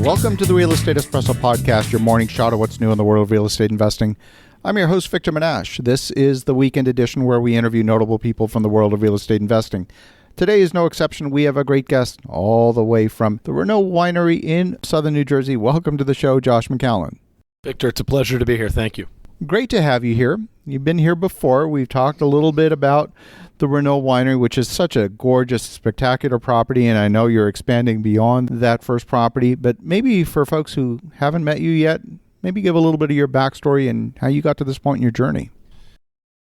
Welcome to the Real Estate Espresso Podcast, your morning shot of what's new in the world of real estate investing. I'm your host, Victor Menashe. This is the weekend edition where we interview notable people from the world of real estate investing. Today is no exception. We have a great guest all the way from the Renault Winery in southern New Jersey. Welcome to the show, Josh McCallen. Victor, it's a pleasure to be here. Thank you. Great to have you here. You've been here before. We've talked a little bit about the Renault Winery, which is such a gorgeous, spectacular property, and I know you're expanding beyond that first property. But maybe for folks who haven't met you yet, maybe give a little bit of your backstory and how you got to this point in your journey.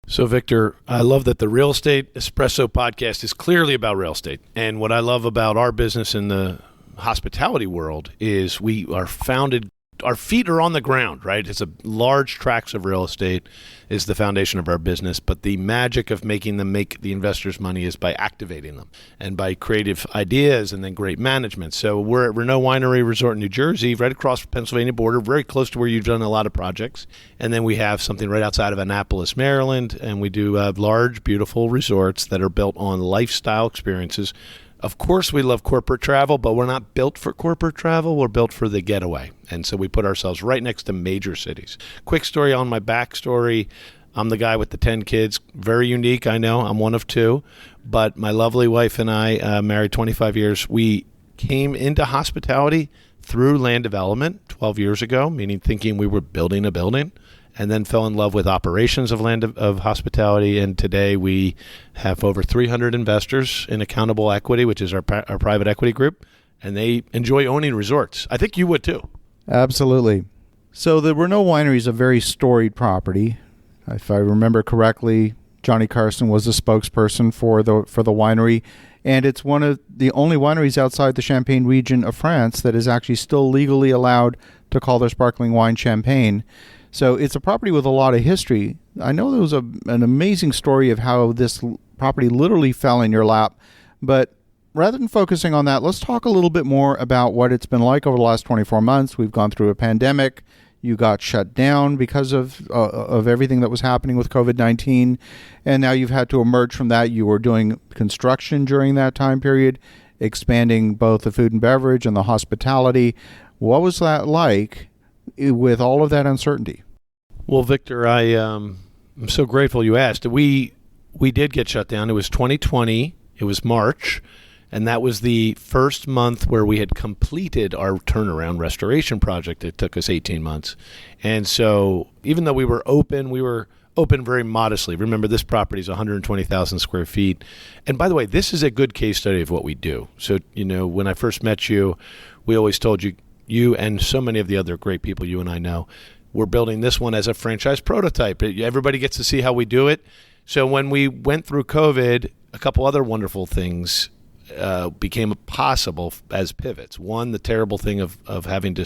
So, Victor, I love that the Real Estate Espresso Podcast is clearly about real estate. And what I love about our business in the hospitality world is we are founded, our feet are on the ground, right? It's a large tracts of real estate is the foundation of our business, but the magic of making them make the investors money is by activating them and by creative ideas and then great management. So we're at Renault Winery Resort in New Jersey, right across the Pennsylvania border, very close to where you've done a lot of projects. And then we have something right outside of Annapolis, Maryland, and we do large, beautiful resorts that are built on lifestyle experiences. Of course, we love corporate travel, but we're not built for corporate travel. We're built for the getaway. And so we put ourselves right next to major cities. Quick story on my backstory. I'm the guy with the 10 kids. Very unique, I know. I'm one of two. But my lovely wife and I, married 25 years, we came into hospitality through land development 12 years ago, meaning thinking we were building a building, and then fell in love with operations of hospitality. And today we have over 300 investors in Accountable Equity, which is our private equity group, and they enjoy owning resorts. I think you would too. Absolutely. So the Renault Winery is a very storied property. If I remember correctly, Johnny Carson was the spokesperson for the winery, and it's one of the only wineries outside the Champagne region of France that is actually still legally allowed to call their sparkling wine champagne. So it's a property with a lot of history. I know there was an amazing story of how this property literally fell in your lap, but rather than focusing on that, let's talk a little bit more about what it's been like over the last 24 months. We've gone through a pandemic. You got shut down because of everything that was happening with COVID-19, and now you've had to emerge from that. You were doing construction during that time period, expanding both the food and beverage and the hospitality. What was that like with all of that uncertainty? Well, Victor, I'm so grateful you asked. We did get shut down. It was 2020. It was March. And that was the first month where we had completed our turnaround restoration project. It took us 18 months. And so even though we were open very modestly. Remember, this property is 120,000 square feet. And by the way, this is a good case study of what we do. So, when I first met you, we always told you and so many of the other great people you and I know, we're building this one as a franchise prototype. Everybody gets to see how we do it. So when we went through COVID, a couple other wonderful things became possible as pivots. One, the terrible thing of having to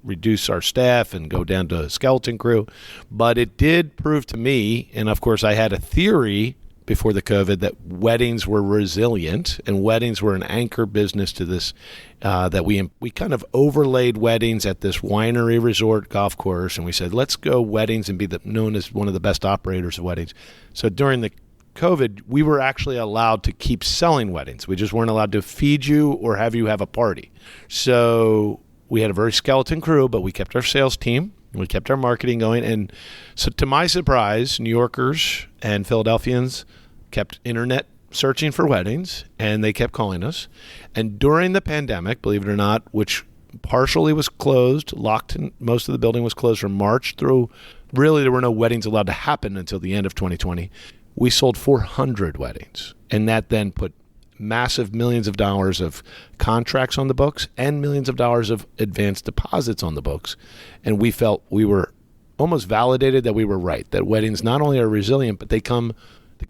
reduce our staff and go down to a skeleton crew. But it did prove to me, and of course I had a theory before the COVID, that weddings were resilient and weddings were an anchor business to this, that we kind of overlaid weddings at this winery resort golf course. And we said, let's go weddings and be known as one of the best operators of weddings. So during the COVID, we were actually allowed to keep selling weddings. We just weren't allowed to feed you or have you have a party. So we had a very skeleton crew, but we kept our sales team. We kept our marketing going. And so to my surprise, New Yorkers and Philadelphians kept internet searching for weddings, and they kept calling us. And during the pandemic, believe it or not, which partially was closed, locked in, most of the building was closed from March through, really there were no weddings allowed to happen until the end of 2020. We sold 400 weddings, and that then put massive millions of dollars of contracts on the books and millions of dollars of advanced deposits on the books. And we felt we were almost validated that we were right, that weddings not only are resilient, but the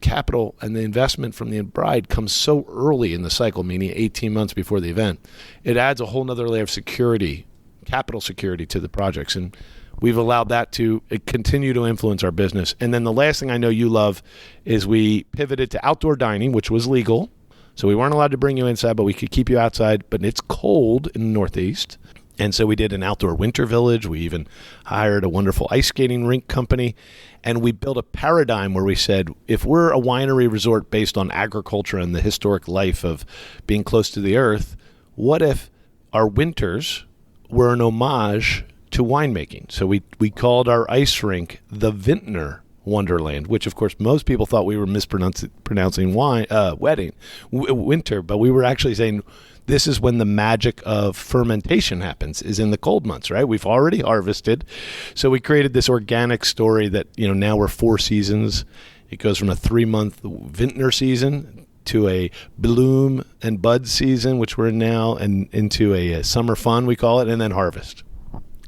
capital and the investment from the bride comes so early in the cycle, meaning 18 months before the event. It adds a whole nother layer of security, capital security to the projects. And we've allowed that to continue to influence our business. And then the last thing I know you love is we pivoted to outdoor dining, which was legal. So we weren't allowed to bring you inside, but we could keep you outside. But it's cold in the Northeast. And so we did an outdoor winter village. We even hired a wonderful ice skating rink company. And we built a paradigm where we said, if we're a winery resort based on agriculture and the historic life of being close to the earth, what if our winters were an homage to winemaking. So we called our ice rink the Vintner Wonderland, which of course most people thought we were mispronouncing winter, but we were actually saying this is when the magic of fermentation happens, is in the cold months, right? We've already harvested. So we created this organic story that, now we're 4 seasons. It goes from a 3-month vintner season to a bloom and bud season, which we're in now, and into a summer fun, we call it, and then harvest.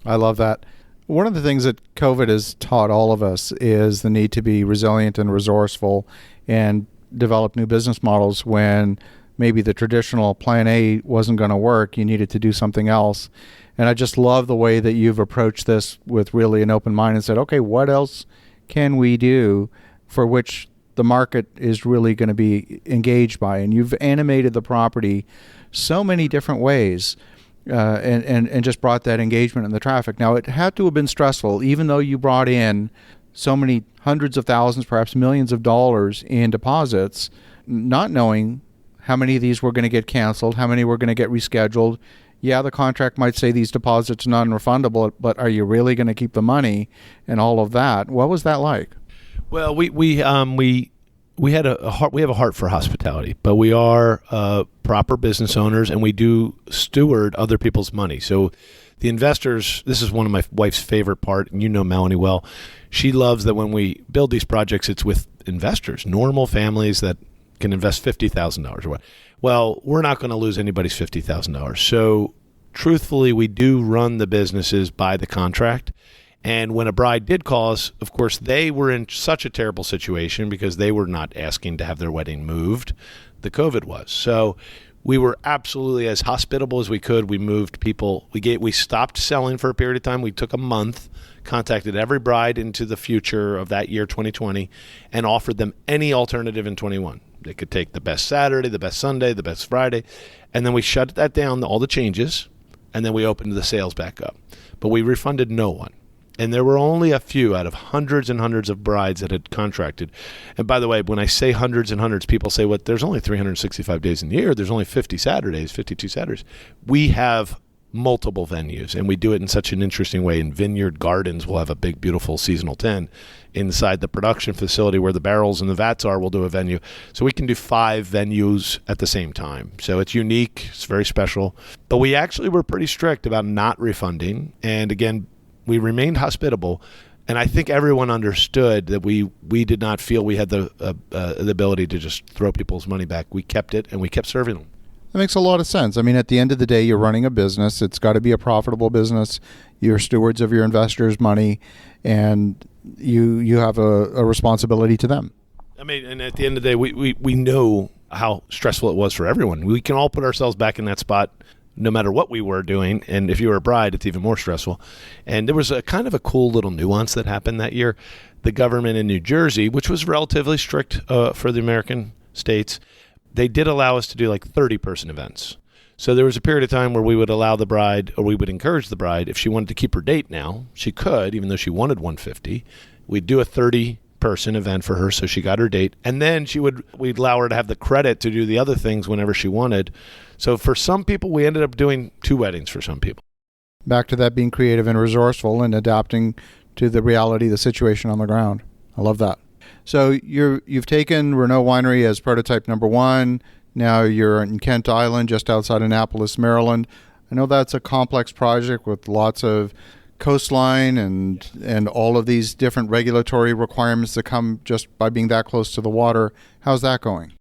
I love that. One of the things that COVID has taught all of us is the need to be resilient and resourceful and develop new business models when maybe the traditional plan A wasn't going to work. You needed to do something else. And I just love the way that you've approached this with really an open mind and said, okay, what else can we do for which the market is really going to be engaged by? And you've animated the property so many different ways. And just brought that engagement in the traffic. Now, it had to have been stressful, even though you brought in so many hundreds of thousands, perhaps millions of dollars in deposits, not knowing how many of these were going to get canceled, how many were going to get rescheduled. Yeah, the contract might say these deposits are non-refundable, but are you really going to keep the money and all of that? What was that like? Well, we have a heart for hospitality, but we are proper business owners, and we do steward other people's money. So the investors, this is one of my wife's favorite part, and you know Melanie well. She loves that when we build these projects, it's with investors, normal families that can invest $50,000 or what. Well, we're not going to lose anybody's $50,000. So truthfully, we do run the businesses by the contract. And when a bride did call us, of course, they were in such a terrible situation because they were not asking to have their wedding moved. The COVID was. So we were absolutely as hospitable as we could. We moved people. We stopped selling for a period of time. We took a month, contacted every bride into the future of that year, 2020, and offered them any alternative in 21. They could take the best Saturday, the best Sunday, the best Friday. And then we shut that down, all the changes, and then we opened the sales back up. But we refunded no one. And there were only a few out of hundreds and hundreds of brides that had contracted. And by the way, when I say hundreds and hundreds, people say, "What? There's only 365 days in the year. There's only 50 Saturdays, 52 Saturdays." We have multiple venues, and we do it in such an interesting way. In Vineyard Gardens, we'll have a big, beautiful seasonal 10. Inside the production facility where the barrels and the vats are, we'll do a venue. So we can do 5 venues at the same time. So it's unique. It's very special. But we actually were pretty strict about not refunding. And again, we remained hospitable, and I think everyone understood that we did not feel we had the ability to just throw people's money back. We kept it, and we kept serving them. That makes a lot of sense. I mean, at the end of the day, you're running a business. It's got to be a profitable business. You're stewards of your investors' money, and you have a responsibility to them. I mean, and at the end of the day, we know how stressful it was for everyone. We can all put ourselves back in that spot no matter what we were doing. And if you were a bride, it's even more stressful. And there was a kind of a cool little nuance that happened that year. The government in New Jersey, which was relatively strict for the American states, they did allow us to do like 30-person events. So there was a period of time where we would allow the bride, or we would encourage the bride, if she wanted to keep her date now, she could, even though she wanted 150. We'd do a 30-person event for her so she got her date. And then we'd allow her to have the credit to do the other things whenever she wanted. So for some people, we ended up doing 2 weddings for some people. Back to that being creative and resourceful and adapting to the reality, the situation on the ground. I love that. So you've taken Renault Winery as prototype number 1. Now you're in Kent Island, just outside Annapolis, Maryland. I know that's a complex project with lots of coastline and all of these different regulatory requirements that come just by being that close to the water. How's that going?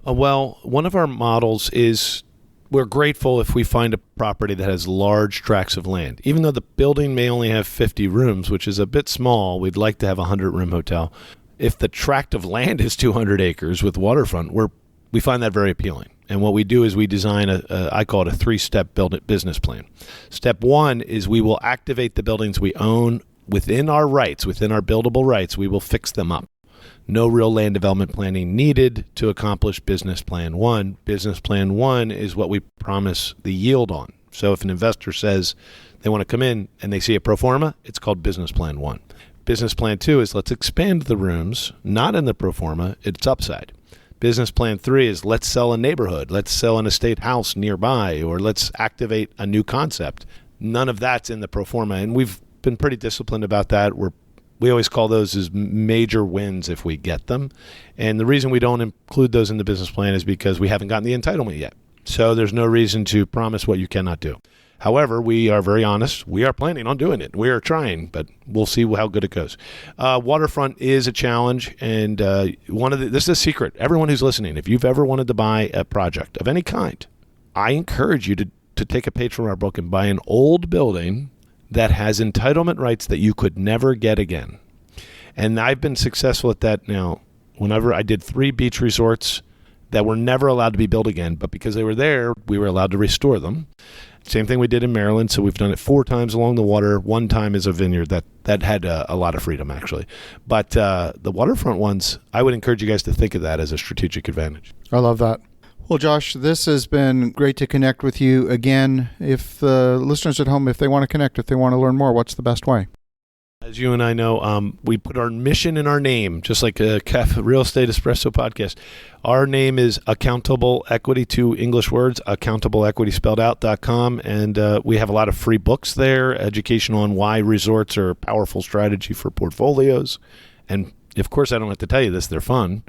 Well, one of our models is we're grateful if we find a property that has large tracts of land. Even though the building may only have 50 rooms, which is a bit small, we'd like to have a 100-room hotel. If the tract of land is 200 acres with waterfront, we find that very appealing. And what we do is we design I call it a 3-step business plan. Step 1 is we will activate the buildings we own within our rights, within our buildable rights. We will fix them up. No real land development planning needed to accomplish business plan 1. Business plan 1 is what we promise the yield on. So if an investor says they want to come in and they see a pro forma, it's called business plan 1. Business plan 2 is let's expand the rooms, not in the pro forma, it's upside. Business plan 3 is let's sell a neighborhood, let's sell an estate house nearby, or let's activate a new concept. None of that's in the pro forma, and we've been pretty disciplined about that. We always call those as major wins if we get them. And the reason we don't include those in the business plan is because we haven't gotten the entitlement yet. So there's no reason to promise what you cannot do. However, we are very honest. We are planning on doing it. We are trying, but we'll see how good it goes. Waterfront is a challenge, and this is a secret. Everyone who's listening, if you've ever wanted to buy a project of any kind, I encourage you to take a page from our book and buy an old building that has entitlement rights that you could never get again. And I've been successful at that now. Whenever I did 3 beach resorts that were never allowed to be built again, but because they were there, we were allowed to restore them. Same thing we did in Maryland, so we've done it 4 times along the water. 1 time is a vineyard that had a lot of freedom, actually. But the waterfront ones, I would encourage you guys to think of that as a strategic advantage. I love that. Well, Josh, this has been great to connect with you again. If the listeners at home, if they want to connect, if they want to learn more, what's the best way? As you and I know, we put our mission in our name, just like a Real Estate Espresso podcast. Our name is Accountable Equity, 2 English words, accountableequityspelledout.com. And we have a lot of free books there, education on why resorts are a powerful strategy for portfolios. And of course, I don't have to tell you this, they're fun,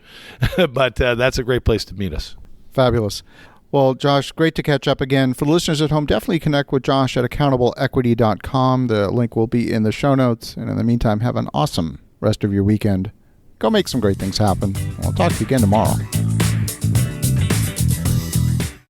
but that's a great place to meet us. Fabulous. Well, Josh, great to catch up again. For the listeners at home, definitely connect with Josh at accountableequity.com. The link will be in the show notes. And in the meantime, have an awesome rest of your weekend. Go make some great things happen. I'll talk to you again tomorrow.